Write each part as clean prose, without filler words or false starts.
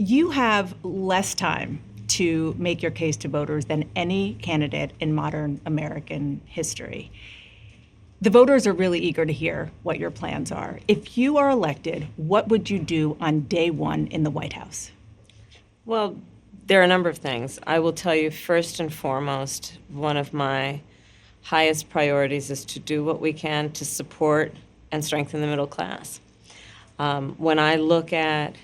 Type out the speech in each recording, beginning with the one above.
You have less time to make your case to voters than any candidate in modern American history. The voters are really eager to hear what your plans are. If you are elected, what would you do on day one in the White House? Well, there are a number of things. I will tell you, first and foremost, one of my highest priorities is to do what we can to support and strengthen the middle class. When I look at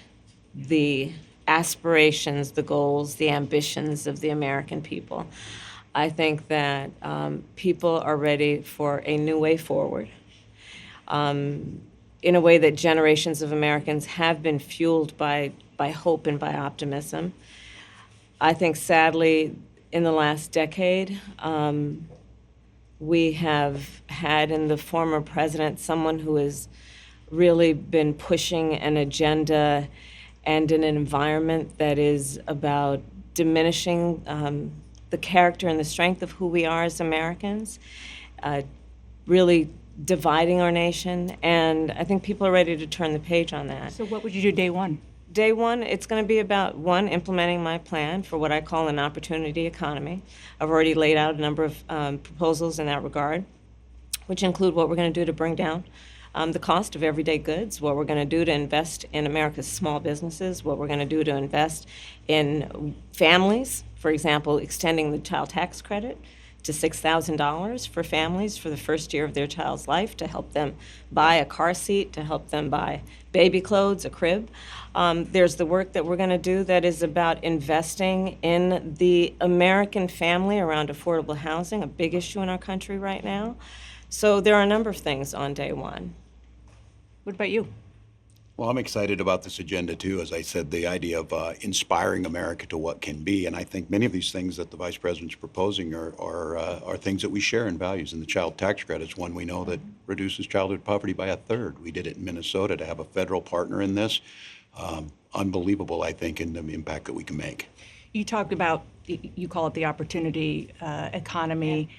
the aspirations, the goals, the ambitions of the American people, I think that people are ready for a new way forward, in a way that generations of Americans have been fueled by hope and by optimism. I think, sadly, in the last decade, we have had in the former president someone who has really been pushing an agenda and in an environment that is about diminishing the character and the strength of who we are as Americans, really dividing our nation, and I think people are ready to turn the page on that. So what would you do day one? Day one, it's going to be about, one, implementing my plan for what I call an opportunity economy. I've already laid out a number of proposals in that regard, which include what we're going to do to bring down the cost of everyday goods, what we're going to do to invest in America's small businesses, what we're going to do to invest in families, for example, extending the child tax credit to $6,000 for families for the first year of their child's life, to help them buy a car seat, to help them buy baby clothes, a crib. There's the work that we're going to do that is about investing in the American family around affordable housing, a big issue in our country right now. So there are a number of things on day one. What about you? Well, I'm excited about this agenda, too. As I said, the idea of inspiring America to what can be. And I think many of these things that the Vice President's proposing are things that we share in values. And the child tax credit is one we know that reduces childhood poverty by 1/3. We did it in Minnesota. To have a federal partner in this, unbelievable, I think, in the impact that we can make. You talked about, you call it the opportunity economy.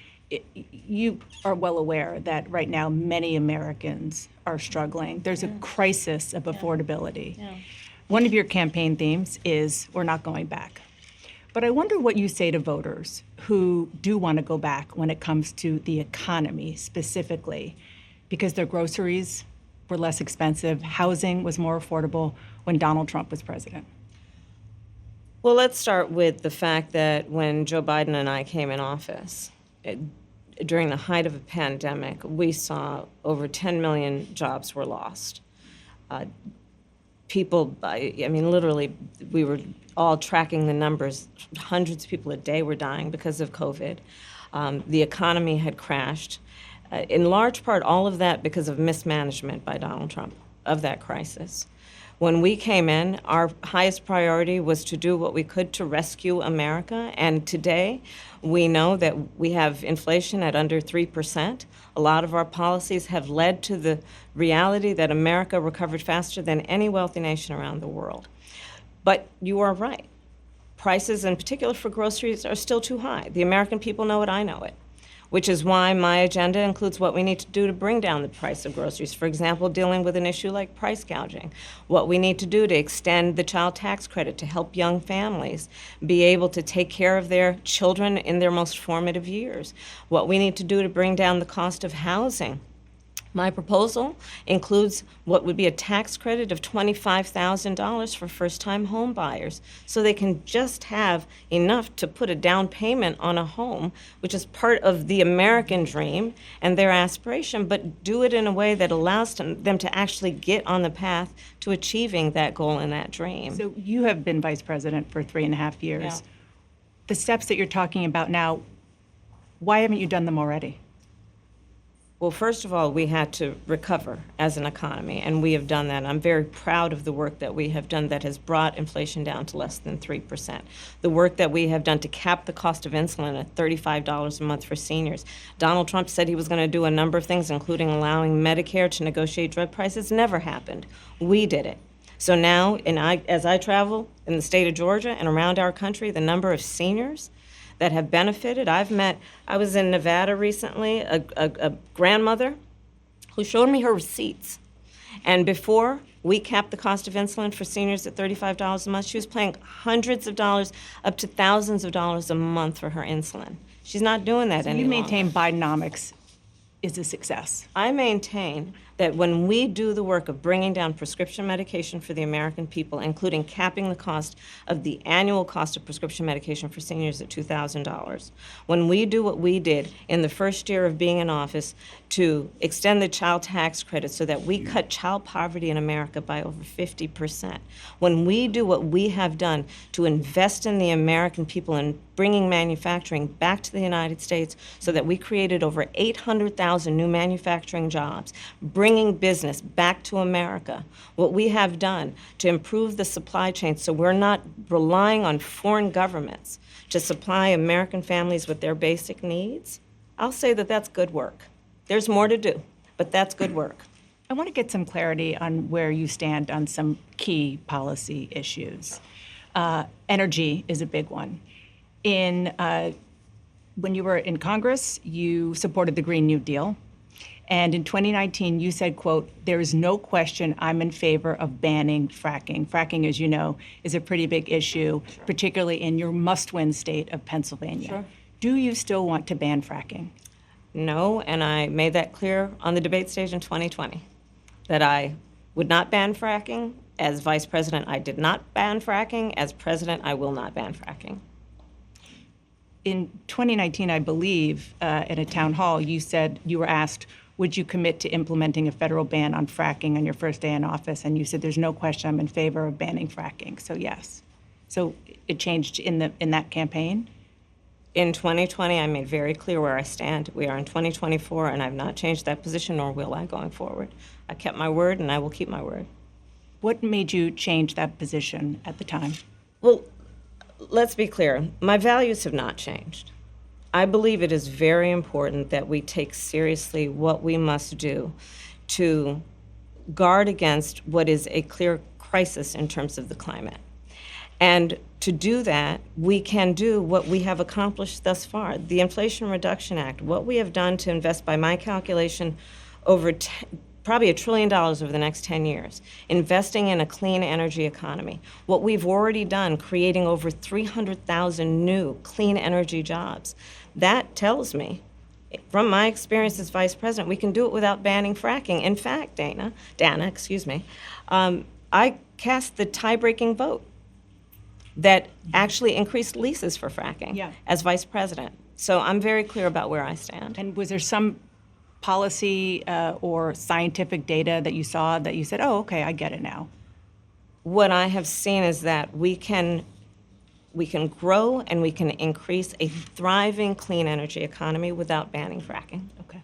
You are well aware that right now many Americans are struggling. There's a crisis of affordability. Yeah. One of your campaign themes is we're not going back. But I wonder what you say to voters who do want to go back when it comes to the economy specifically, because their groceries were less expensive, housing was more affordable when Donald Trump was president. Well, let's start with the fact that when Joe Biden and I came in office, during the height of a pandemic, we saw over 10 million jobs were lost. People, I mean, literally, we were all tracking the numbers. Hundreds of people a day were dying because of COVID. The economy had crashed. In large part, all of that because of mismanagement by Donald Trump of that crisis. When we came in, our highest priority was to do what we could to rescue America. And today, we know that we have inflation at under 3%. A lot of our policies have led to the reality that America recovered faster than any wealthy nation around the world. But you are right. Prices, in particular for groceries, are still too high. The American people know it, I know it, which is why my agenda includes what we need to do to bring down the price of groceries. For example, dealing with an issue like price gouging. What we need to do to extend the child tax credit to help young families be able to take care of their children in their most formative years. What we need to do to bring down the cost of housing. My proposal includes what would be a tax credit of $25,000 for first-time home buyers, so they can just have enough to put a down payment on a home, which is part of the American dream and their aspiration, but do it in a way that allows them to actually get on the path to achieving that goal and that dream. So you have been vice president for 3.5 years. Yeah. The steps that you're talking about now, why haven't you done them already? Well, first of all, we had to recover as an economy, and we have done that. I'm very proud of the work that we have done that has brought inflation down to less than 3%. The work that we have done to cap the cost of insulin at $35 a month for seniors. Donald Trump said he was going to do a number of things, including allowing Medicare to negotiate drug prices. Never happened. We did it. So now, as I travel in the state of Georgia and around our country, the number of seniors that have benefited. I was in Nevada recently, a grandmother who showed me her receipts. And before We capped the cost of insulin for seniors at $35 a month. She was paying hundreds of dollars, up to thousands of dollars a month for her insulin. She's not doing that any You longer. maintain Bidenomics is a success. I maintain that when we do the work of bringing down prescription medication for the American people, including capping the cost of the annual cost of prescription medication for seniors at $2,000, when we do what we did in the first year of being in office to extend the child tax credit so that we cut child poverty in America by over 50%, when we do what we have done to invest in the American people and bringing manufacturing back to the United States so that we created over 800,000 new manufacturing jobs, bringing business back to America, what we have done to improve the supply chain so we're not relying on foreign governments to supply American families with their basic needs, I'll say that that's good work. There's more to do, but that's good work. I want to get some clarity on where you stand on some key policy issues. Energy is a big one. When you were in Congress, you supported the Green New Deal. And in 2019, you said, quote, "There is no question I'm in favor of banning fracking." Fracking, as you know, is a pretty big issue, particularly in your must-win state of Pennsylvania. Sure. Do you still want to ban fracking? No, and I made that clear on the debate stage in 2020, that I would not ban fracking. As vice president, I did not ban fracking. As president, I will not ban fracking. In 2019, I believe, in a town hall, you said you were asked, would you commit to implementing a federal ban on fracking on your first day in office? And you said, there's no question I'm in favor of banning fracking. So yes. So it changed in that campaign? In 2020, I made very clear where I stand. We are in 2024, and I've not changed that position, nor will I going forward. I kept my word, and I will keep my word. What made you change that position at the time? Well, let's be clear. My values have not changed. I believe it is very important that we take seriously what we must do to guard against what is a clear crisis in terms of the climate. And to do that, we can do what we have accomplished thus far. The Inflation Reduction Act, what we have done to invest, by my calculation, over probably $1 trillion over the next 10 years, investing in a clean energy economy. What we've already done, creating over 300,000 new clean energy jobs. That tells me, from my experience as vice president, we can do it without banning fracking. In fact, Dana, I cast the tie-breaking vote that actually increased leases for fracking as vice president. So I'm very clear about where I stand. And was there some policy or scientific data that you saw that you said, oh, okay, I get it now? What I have seen is that we can grow and we can increase a thriving clean energy economy without banning fracking. Okay.